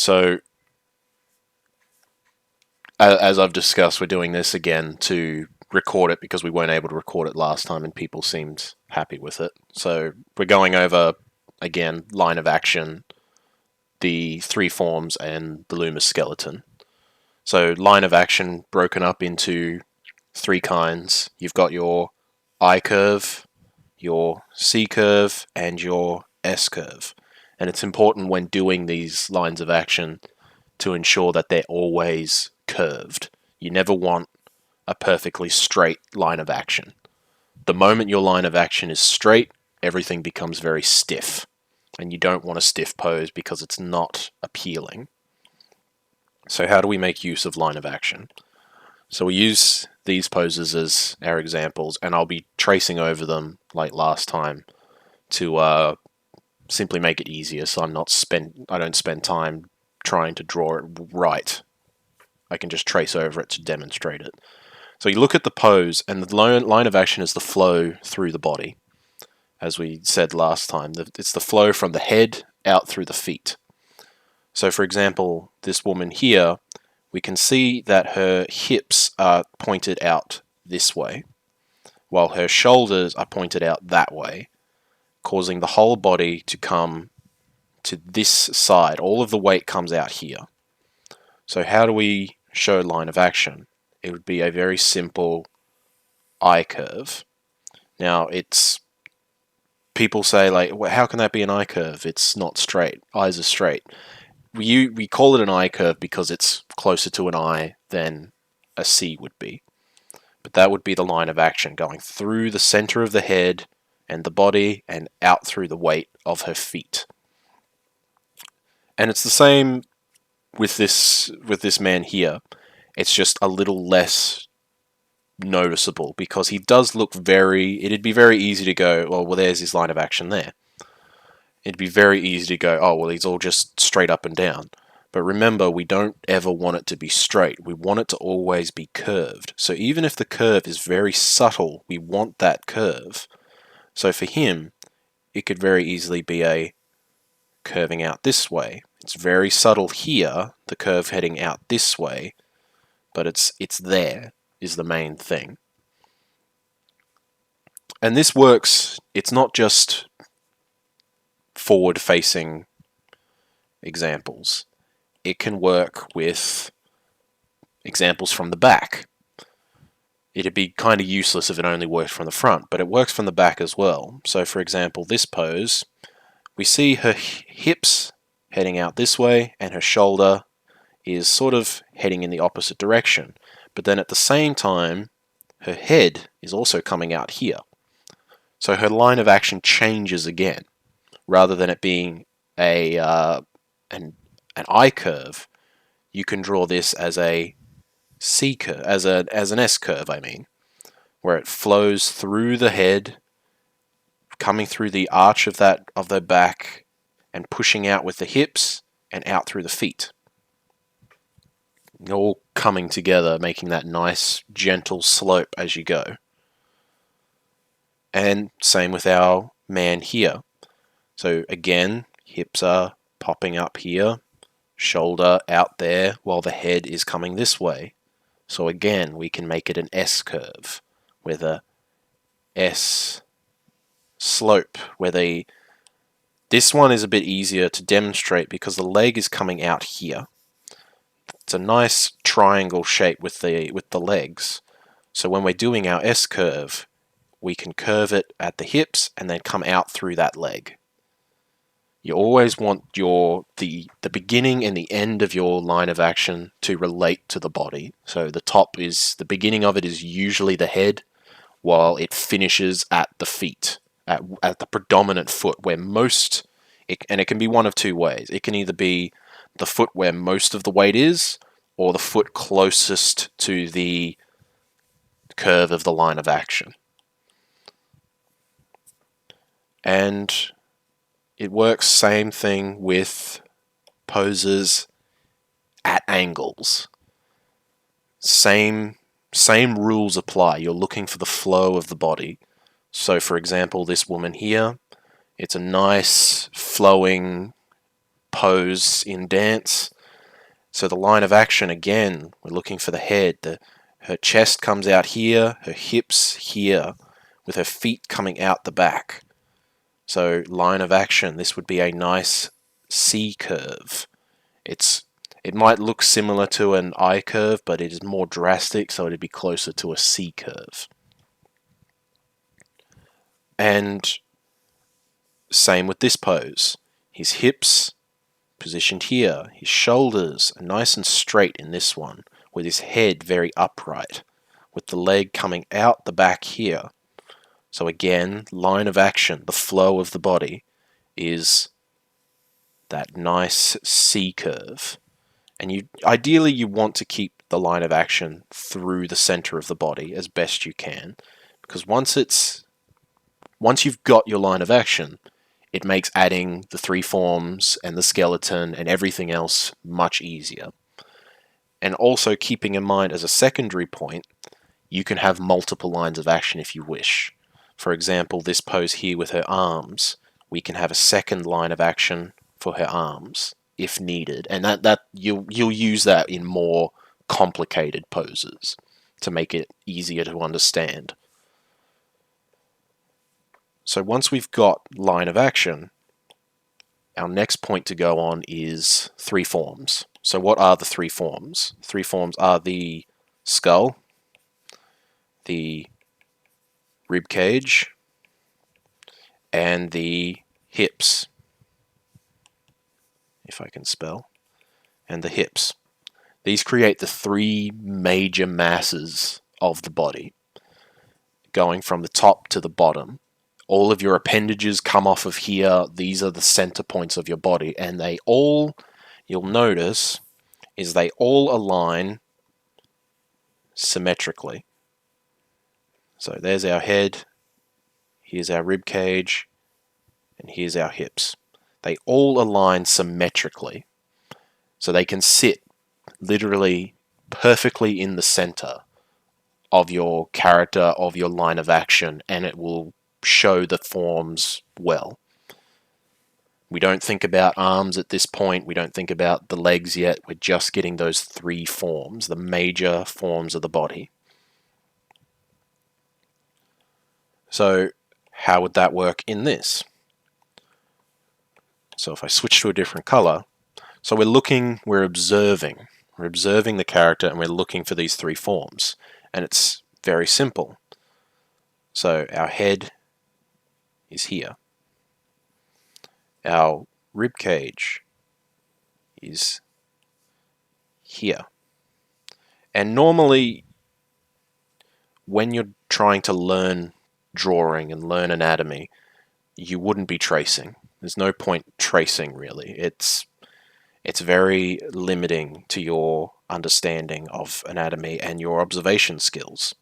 So, as I've discussed, we're doing this again to record it because we weren't able to record it last time and people seemed happy with it. So, we're going over, again, line of action, the three forms, and the Loomis Skeleton. So, line of action broken up into three kinds. You've got your I curve, your C curve, and your S curve. And it's important when doing these lines of action to ensure that they're always curved. You never want a perfectly straight line of action. The moment your line of action is straight, everything becomes very stiff. And you don't want a stiff pose because it's not appealing. So how do we make use of line of action? So we use these poses as our examples, and I'll be tracing over them like last time to simply make it easier, so I don't spend time trying to draw it right. I can just trace over it to demonstrate it. So you look at the pose, and the line of action is the flow through the body. As we said last time, it's the flow from the head out through the feet. So for example, this woman here, we can see that her hips are pointed out this way, while her shoulders are pointed out that way, causing the whole body to come to this side. All of the weight comes out here. So how do we show line of action? It would be a very simple I curve. Now, people say, like, well, how can that be an I curve? It's not straight. Eyes are straight. We call it an I curve because it's closer to an I than a C would be. But that would be the line of action, going through the center of the head and the body and out through the weight of her feet. And it's the same with this man here. It's just a little less noticeable because he does look it'd be very easy to go, oh, well, there's his line of action there. It'd be very easy to go, oh, well, he's all just straight up and down. But remember, we don't ever want it to be straight. We want it to always be curved. So even if the curve is very subtle, we want that curve. So for him, it could very easily be a curving out this way. It's very subtle here, the curve heading out this way, but it's there is the main thing. And this works, it's not just forward-facing examples. It can work with examples from the back. It'd be kind of useless if it only worked from the front, but it works from the back as well. So for example, this pose, we see her hips heading out this way and her shoulder is sort of heading in the opposite direction. But then at the same time, her head is also coming out here. So her line of action changes again. Rather than it being an I curve, you can draw this as a C curve, as an S curve, I mean, where it flows through the head, coming through the arch of the back, and pushing out with the hips and out through the feet. All coming together, making that nice, gentle slope as you go. And same with our man here. So again, hips are popping up here, shoulder out there, while the head is coming this way. So again, we can make it an S curve with a S slope, where this one is a bit easier to demonstrate because the leg is coming out here. It's a nice triangle shape with the legs. So when we're doing our S curve, we can curve it at the hips and then come out through that leg. You always want the beginning and the end of your line of action to relate to the body. So the beginning of it is usually the head, while it finishes at the feet, at the predominant foot, where and it can be one of two ways. It can either be the foot where most of the weight is, or the foot closest to the curve of the line of action. And it works same thing with poses at angles. Same rules apply. You're looking for the flow of the body. So for example, this woman here, it's a nice flowing pose in dance. So the line of action, again, we're looking for the head. Her chest comes out here, her hips here, with her feet coming out the back. So line of action, this would be a nice C curve. It might look similar to an I curve, but it is more drastic, so it'd be closer to a C curve. And same with this pose. His hips positioned here, his shoulders are nice and straight in this one, with his head very upright, with the leg coming out the back here. So again, line of action, the flow of the body is that nice C curve. And ideally you want to keep the line of action through the center of the body as best you can, because once you've got your line of action, it makes adding the three forms and the skeleton and everything else much easier. And also keeping in mind as a secondary point, you can have multiple lines of action if you wish. For example, this pose here with her arms, we can have a second line of action for her arms if needed, and that you'll use that in more complicated poses to make it easier to understand. So once we've got line of action, our next point to go on is three forms. So what are the three forms? Three forms are the skull, the rib cage, and the hips, if I can spell, and the hips. These create the three major masses of the body, going from the top to the bottom. All of your appendages come off of here. These are the center points of your body, and they all, you'll notice, is they all align symmetrically. So there's our head, here's our rib cage, and here's our hips. They all align symmetrically, so they can sit literally perfectly in the center of your character, of your line of action, and it will show the forms well. We don't think about arms at this point, we don't think about the legs yet, we're just getting those three forms, the major forms of the body. So how would that work in this? So if I switch to a different color, so we're observing the character, and we're looking for these three forms, and it's very simple. So our head is here, our rib cage is here, and normally when you're trying to learn drawing and learn anatomy, you wouldn't be tracing. There's no point tracing, really. It's very limiting to your understanding of anatomy and your observation skills.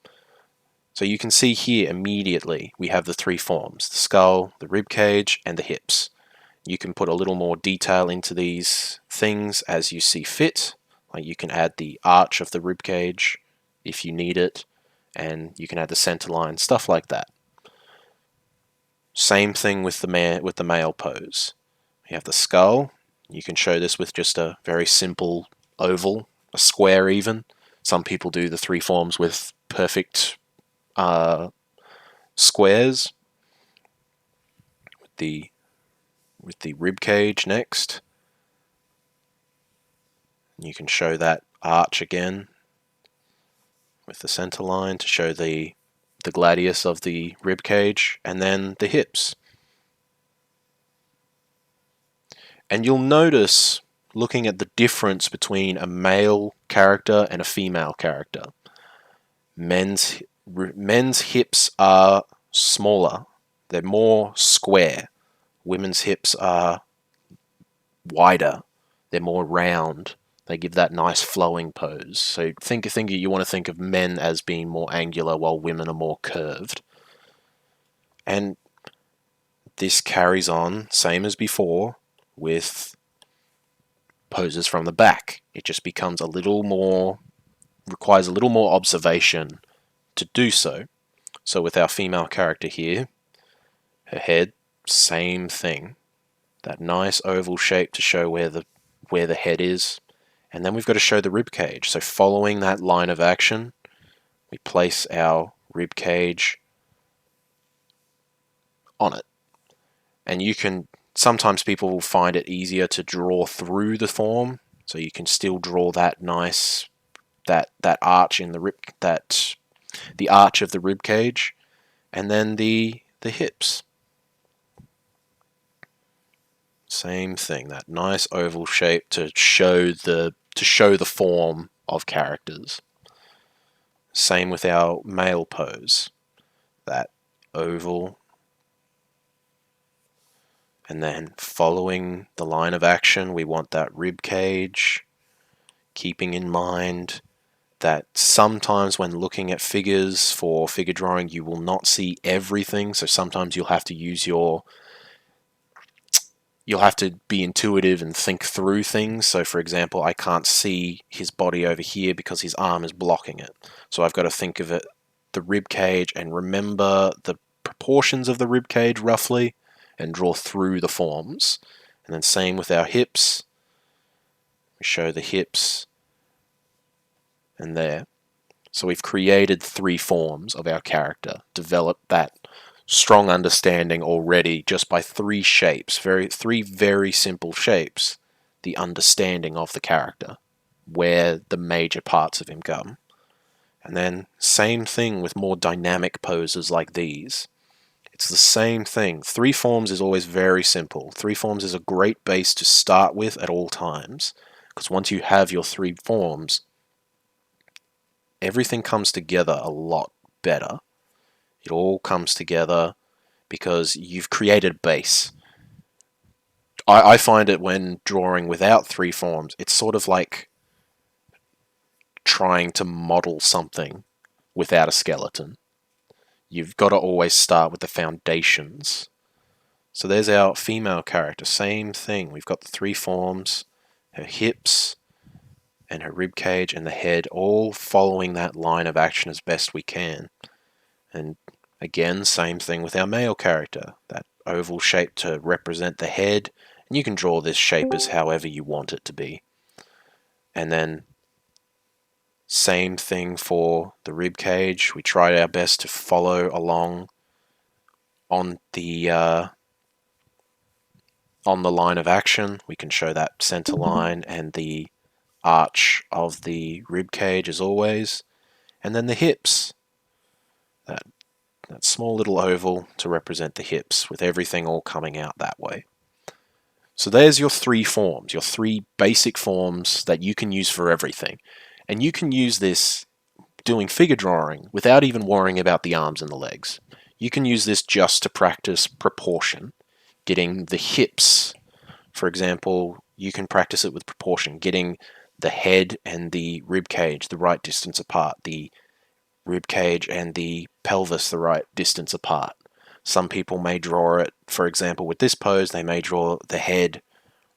So you can see here immediately we have the three forms: the skull, the rib cage, and the hips. You can put a little more detail into these things as you see fit. Like you can add the arch of the rib cage if you need it, and you can add the center line, stuff like that. Same thing with the male pose. You have the skull. You can show this with just a very simple oval, a square even. Some people do the three forms with perfect squares. With the rib cage next, you can show that arch again with the center line to show the gladius of the rib cage, and then the hips. And you'll notice, looking at the difference between a male character and a female character, men's hips are smaller, they're more square. Women's hips are wider, they're more round. They give that nice flowing pose. So you want to think of men as being more angular while women are more curved. And this carries on, same as before, with poses from the back. It just becomes requires a little more observation to do so. So with our female character here, her head, same thing. that nice oval shape to show where the head is. And then we've got to show the rib cage. So following that line of action, we place our rib cage on it. And sometimes people will find it easier to draw through the form, so you can still draw that nice, that arch in the the arch of the rib cage, and then the hips. Same thing, that nice oval shape to show the form of characters. Same with our male pose, that oval, and then following the line of action, we want that rib cage, keeping in mind that sometimes when looking at figures for figure drawing, you will not see everything, so sometimes you'll have to be intuitive and think through things. So for example, I can't see his body over here because his arm is blocking it. So I've got to think of it, the rib cage, and remember the proportions of the rib cage roughly, and draw through the forms. And then same with our hips. We show the hips, and there. So we've created 3 forms of our character, developed that strong understanding already just by 3 shapes, 3 very simple shapes, the understanding of the character, where the major parts of him come. And then same thing with more dynamic poses like these. It's the same thing. 3 forms is always very simple. 3 forms is a great base to start with at all times, because once you have your 3 forms, everything comes together a lot better. It all comes together because you've created a base. I find it when drawing without 3 forms, it's sort of like trying to model something without a skeleton. You've got to always start with the foundations. So there's our female character, same thing. We've got the 3 forms, her hips and her rib cage and the head, all following that line of action as best we can. And again, same thing with our male character, that oval shape to represent the head, and you can draw this shape as however you want it to be. And then same thing for the rib cage. We tried our best to follow along on the line of action. We can show that center line and the arch of the rib cage as always, and then the hips, that small little oval to represent the hips, with everything all coming out that way. So there's your 3 forms, your 3 basic forms that you can use for everything. And you can use this doing figure drawing without even worrying about the arms and the legs. You can use this just to practice proportion, getting the hips, for example, you can practice it with proportion, getting the head and the rib cage the right distance apart, the rib cage and the pelvis the right distance apart. Some people may draw it, for example, with this pose, they may draw the head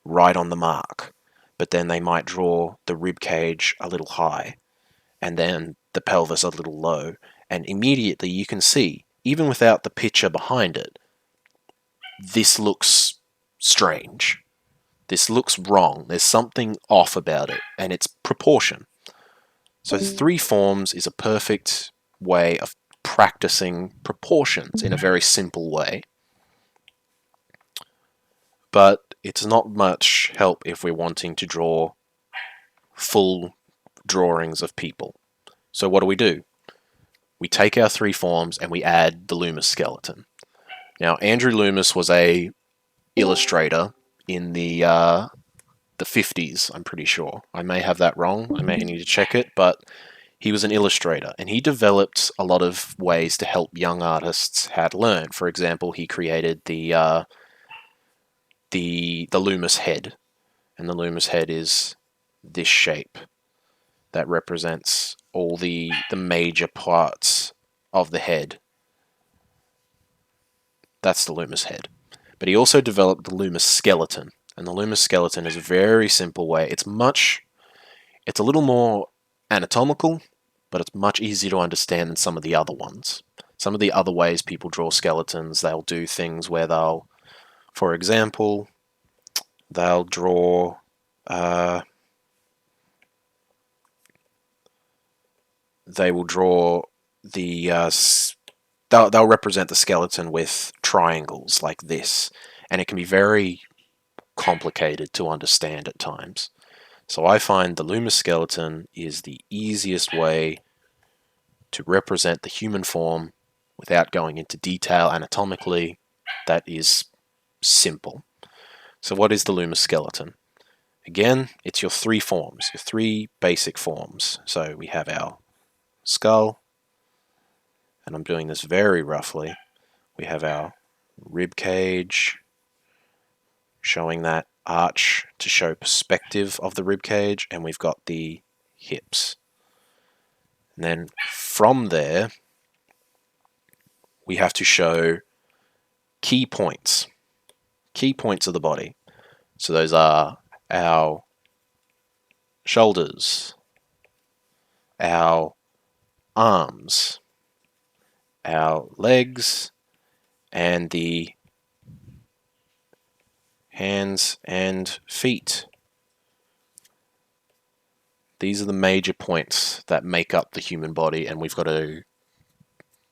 right on the mark, but then they might draw the rib cage a little high, and then the pelvis a little low, and immediately you can see, even without the picture behind it, this looks strange. This looks wrong. There's something off about it, and it's proportion. So 3 forms is a perfect way of practicing proportions in a very simple way. But it's not much help if we're wanting to draw full drawings of people. So what do? We take our 3 forms and we add the Loomis Skeleton. Now, Andrew Loomis was a illustrator in the 50s, I'm pretty sure. I may have that wrong. I may need to check it, but he was an illustrator, and he developed a lot of ways to help young artists how to learn. For example, he created the Loomis head, and the Loomis head is this shape that represents all the major parts of the head. That's the Loomis head. But he also developed the Loomis Skeleton, and the Loomis Skeleton is a very simple way. It's a little more anatomical, but it's much easier to understand than some of the other ones. Some of the other ways people draw skeletons, they'll do things where they'll, for example, they'll draw they will draw the they'll represent the skeleton with triangles like this, and it can be very complicated to understand at times. So I find the Loomis Skeleton is the easiest way to represent the human form without going into detail anatomically. That is simple. So what is the Loomis Skeleton? Again, it's your three forms, your three basic forms. So we have our skull, and I'm doing this very roughly. We have our rib cage, showing that arch to show perspective of the rib cage, and we've got the hips. And then from there, we have to show key points of the body. So those are our shoulders, our arms, our legs, and the hands and feet. These are the major points that make up the human body, and we've got to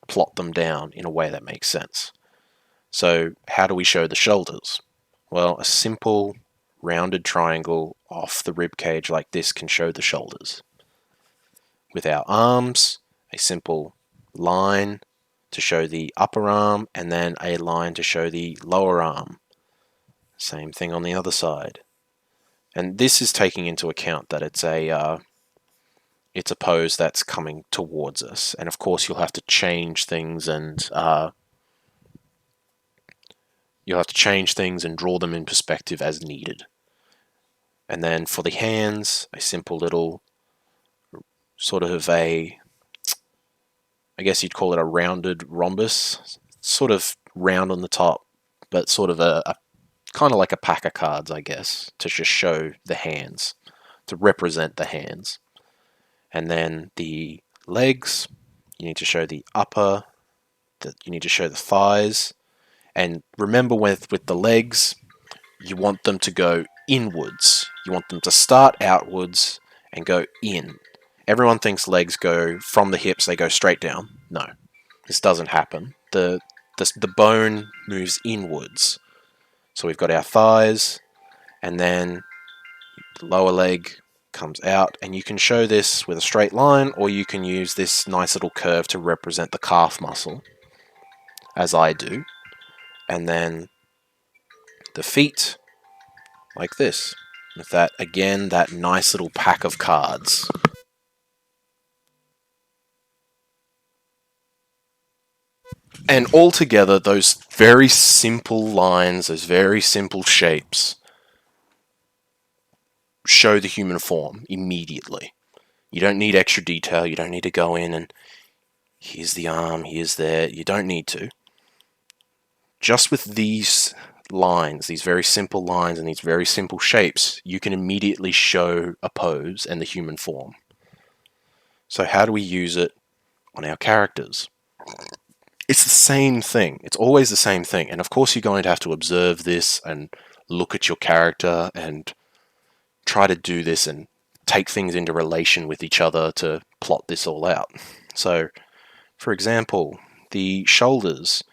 plot them down in a way that makes sense. So how do we show the shoulders? Well, a simple rounded triangle off the rib cage like this can show the shoulders. With our arms, a simple line to show the upper arm, and then a line to show the lower arm. Same thing on the other side. And this is taking into account that it's a pose that's coming towards us. And of course, you'll have to change things and draw them in perspective as needed. And then for the hands, a simple little sort of I guess you'd call it a rounded rhombus, sort of round on the top, but sort of a kind of like a pack of cards, I guess, to just show the hands, to represent the hands. And then the legs, you need to show the upper, you need to show the thighs. And remember with the legs, you want them to go inwards. You want them to start outwards and go in. Everyone thinks legs go from the hips, they go straight down. No, this doesn't happen. The bone moves inwards. So we've got our thighs, and then the lower leg comes out, and you can show this with a straight line, or you can use this nice little curve to represent the calf muscle, as I do. And then the feet, like this, with that, again, that nice little pack of cards. And altogether, those very simple lines, those very simple shapes, show the human form immediately. You don't need extra detail, you don't need to go in and here's the arm, here's there, you don't need to. Just with these lines, these very simple lines and these very simple shapes, you can immediately show a pose and the human form. So how do we use it on our characters? It's the same thing. It's always the same thing. And of course you're going to have to observe this and look at your character and try to do this and take things into relation with each other to plot this all out. So, for example, the shoulders,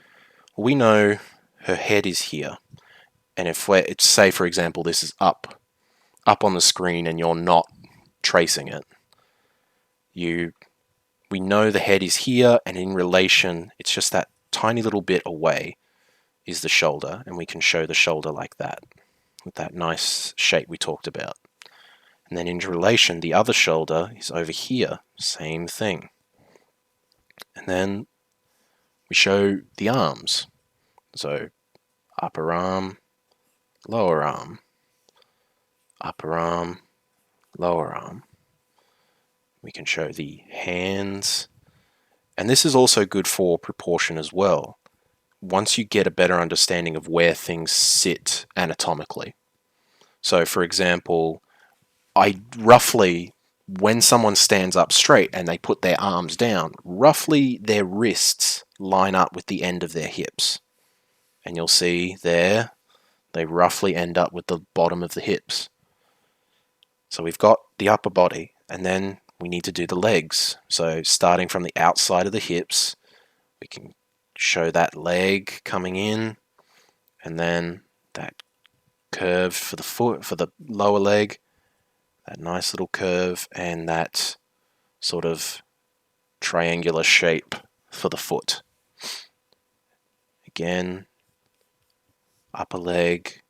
we know her head is here. And if say for example, this is up on the screen and you're not tracing it, we know the head is here, and in relation, it's just that tiny little bit away is the shoulder, and we can show the shoulder like that, with that nice shape we talked about. And then in relation, the other shoulder is over here, same thing. And then we show the arms. So upper arm, lower arm, upper arm, lower arm. We can show the hands. And this is also good for proportion as well. Once you get a better understanding of where things sit anatomically. So for example, when someone stands up straight and they put their arms down, roughly their wrists line up with the end of their hips. And you'll see there, they roughly end up with the bottom of the hips. So we've got the upper body, and then we need to do the legs. So starting from the outside of the hips, we can show that leg coming in, and then that curve for the foot, for the lower leg, that nice little curve, and that sort of triangular shape for the foot. Again, upper leg,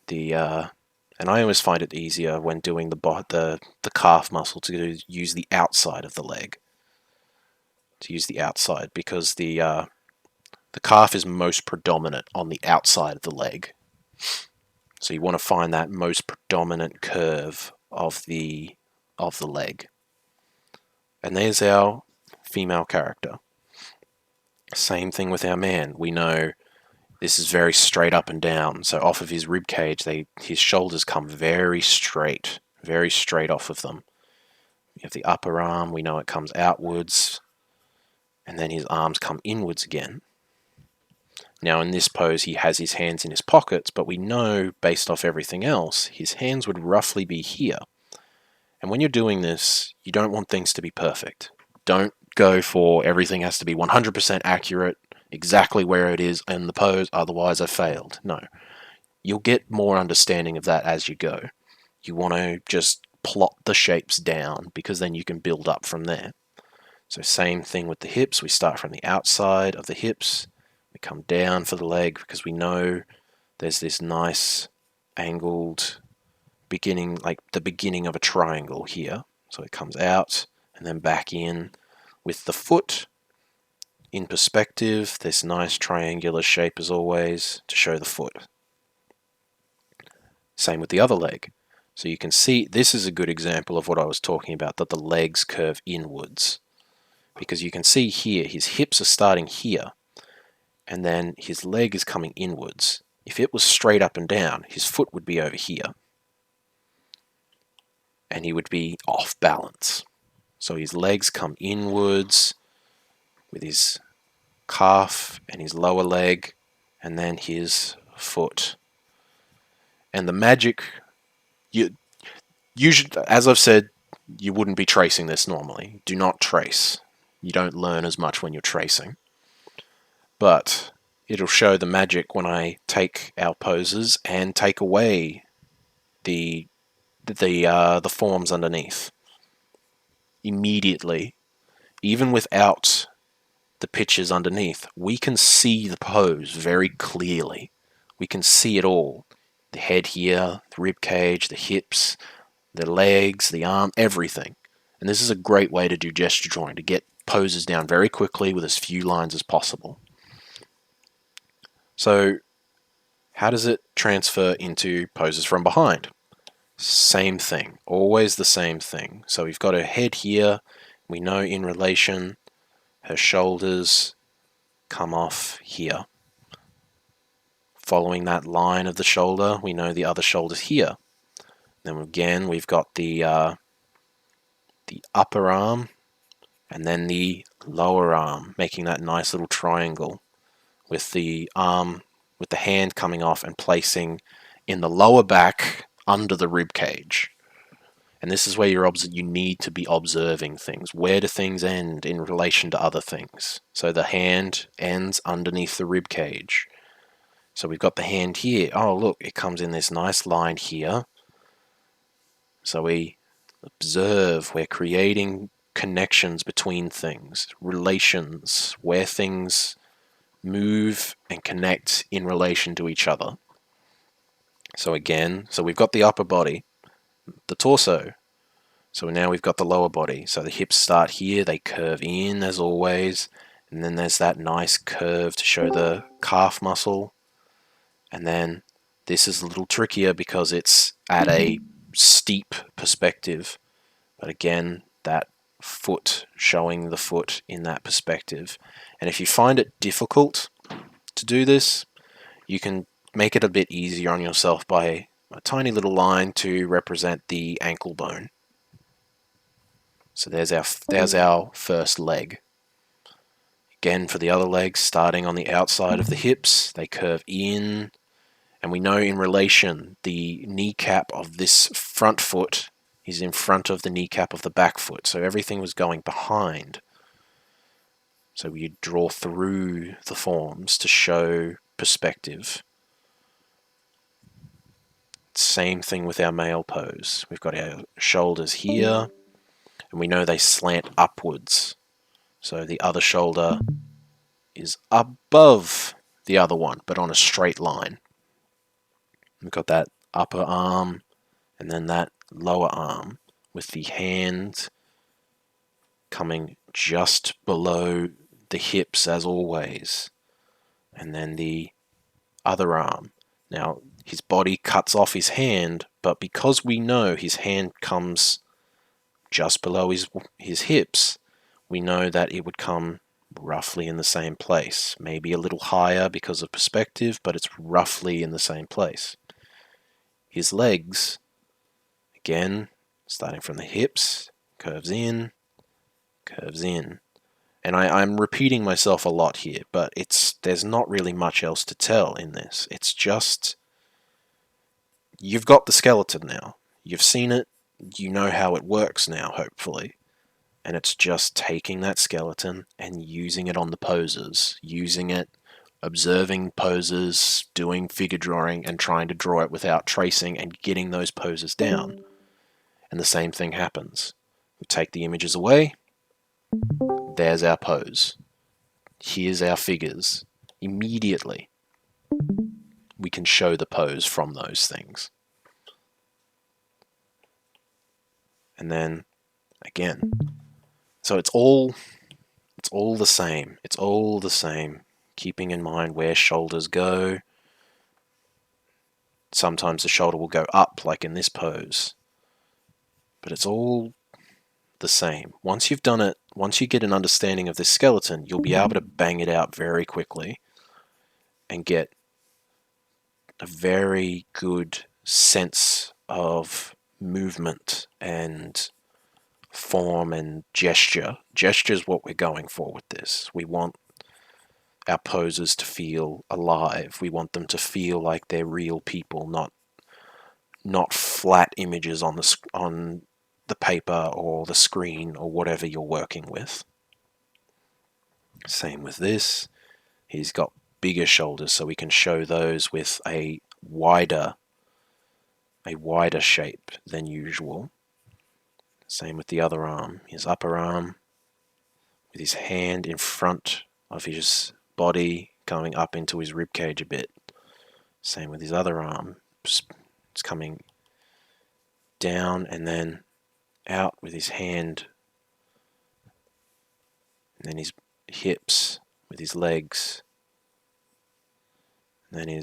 and I always find it easier when doing the calf muscle to use the outside of the leg. To use the outside, because the calf is most predominant on the outside of the leg. So you want to find that most predominant curve of the leg. And there's our female character. Same thing with our man. We know this is very straight up and down. So off of his rib cage, his shoulders come very straight off of them. We have the upper arm, we know it comes outwards, and then his arms come inwards again. Now in this pose, he has his hands in his pockets, but we know, based off everything else, his hands would roughly be here. And when you're doing this, you don't want things to be perfect. Don't go for everything has to be 100% accurate, exactly where it is in the pose, otherwise I failed. No. You'll get more understanding of that as you go. You want to just plot the shapes down, because then you can build up from there. So same thing with the hips. We start from the outside of the hips. We come down for the leg, because we know there's this nice angled beginning, like the beginning of a triangle here. So it comes out and then back in with the foot in perspective, this nice triangular shape as always to show the foot. Same with the other leg. So you can see this is a good example of what I was talking about, that the legs curve inwards. Because you can see here, his hips are starting here, and then his leg is coming inwards. If it was straight up and down, his foot would be over here, and he would be off balance. So his legs come inwards with his calf and his lower leg, and then his foot. And the magic, as I've said, you wouldn't be tracing this normally. Do not trace. You don't learn as much when you're tracing. But it'll show the magic when I take our poses and take away the forms underneath. Immediately, even without the pictures underneath, we can see the pose very clearly. We can see it all. The head here, the rib cage, the hips, the legs, the arm, everything. And this is a great way to do gesture drawing, to get poses down very quickly with as few lines as possible. So, how does it transfer into poses from behind? Same thing, always the same thing. So we've got her head here, we know in relation, her shoulders come off here. Following that line of the shoulder, we know the other shoulder's here. Then again, we've got the upper arm, and then the lower arm, making that nice little triangle with the arm, with the hand coming off and placing in the lower back under the rib cage. And this is where you need to be observing things. Where do things end in relation to other things? So the hand ends underneath the rib cage. So we've got the hand here. Oh, look, it comes in this nice line here. So we observe, we're creating connections between things, relations, where things move and connect in relation to each other. So again, we've got the upper body, the torso. So now we've got the lower body. So the hips start here, they curve in as always, and then there's that nice curve to show the calf muscle. And then this is a little trickier because it's at a steep perspective. But again, that foot, showing the foot in that perspective. And if you find it difficult to do this, you can make it a bit easier on yourself by a tiny little line to represent the ankle bone. So there's our first leg. Again, for the other legs, starting on the outside of the hips, they curve in, And we know in relation the kneecap of this front foot is in front of the kneecap of the back foot. So everything was going behind. So we draw through the forms to show perspective. Same thing with our male pose. We've got our shoulders here, and we know they slant upwards. So the other shoulder is above the other one, but on a straight line. We've got that upper arm and then that lower arm with the hand coming just below the hips as always. And then the other arm. Now, his body cuts off his hand, but because we know his hand comes just below his hips, we know that it would come roughly in the same place. Maybe a little higher because of perspective, but it's roughly in the same place. His legs, again, starting from the hips, curves in, curves in. And I'm repeating myself a lot here, but there's not really much else to tell in this. It's just, you've got the skeleton now. You've seen it. You know how it works now, hopefully. And it's just taking that skeleton and using it on the poses, using it, observing poses, doing figure drawing, and trying to draw it without tracing and getting those poses down. And the same thing happens. We take the images away. There's our pose. Here's our figures. Immediately, we can show the pose from those things. And then, again, so it's all the same. It's all the same. Keeping in mind where shoulders go. Sometimes the shoulder will go up, like in this pose. But it's all the same. Once you've done it, once you get an understanding of this skeleton, you'll be able to bang it out very quickly and get a very good sense of movement and form and gesture. Gesture is what we're going for with this. We want our poses to feel alive. We want them to feel like they're real people, not flat images on the paper or the screen or whatever you're working with. Same with this. He's got bigger shoulders, so we can show those with a wider shape than usual. Same with the other arm. His upper arm with his hand in front of his body going up into his ribcage a bit. Same with his other arm. It's coming down and then out with his hand. And then his hips with his legs. And then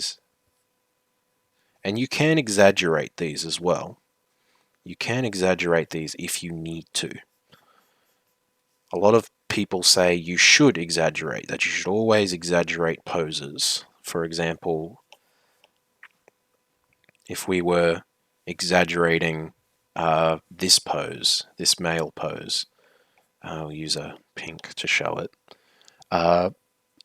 and you can exaggerate these as well. You can exaggerate these if you need to. A lot of people say you should exaggerate, that you should always exaggerate poses. For example, if we were exaggerating this pose, this male pose, I'll use a pink to show it.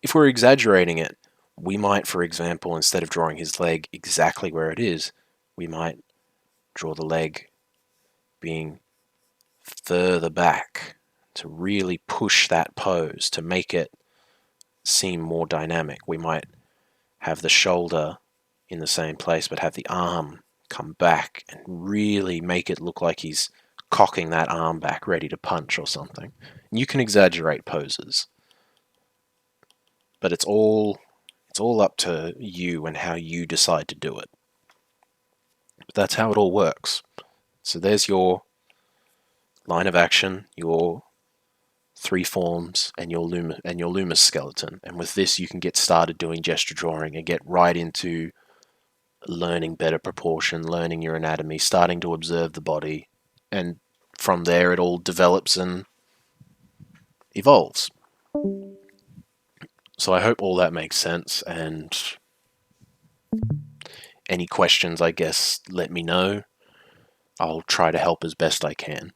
If we're exaggerating it, we might, for example, instead of drawing his leg exactly where it is, we might draw the leg being further back to really push that pose, to make it seem more dynamic. We might have the shoulder in the same place, but have the arm come back and really make it look like he's cocking that arm back, ready to punch or something. And you can exaggerate poses, but it's all up to you and how you decide to do it. But that's how it all works. So there's your line of action, your three forms, and your Loomis skeleton. And with this, you can get started doing gesture drawing and get right into learning better proportion, learning your anatomy, starting to observe the body, and from there it all develops and evolves. So I hope all that makes sense, and any questions, I guess, let me know. I'll try to help as best I can.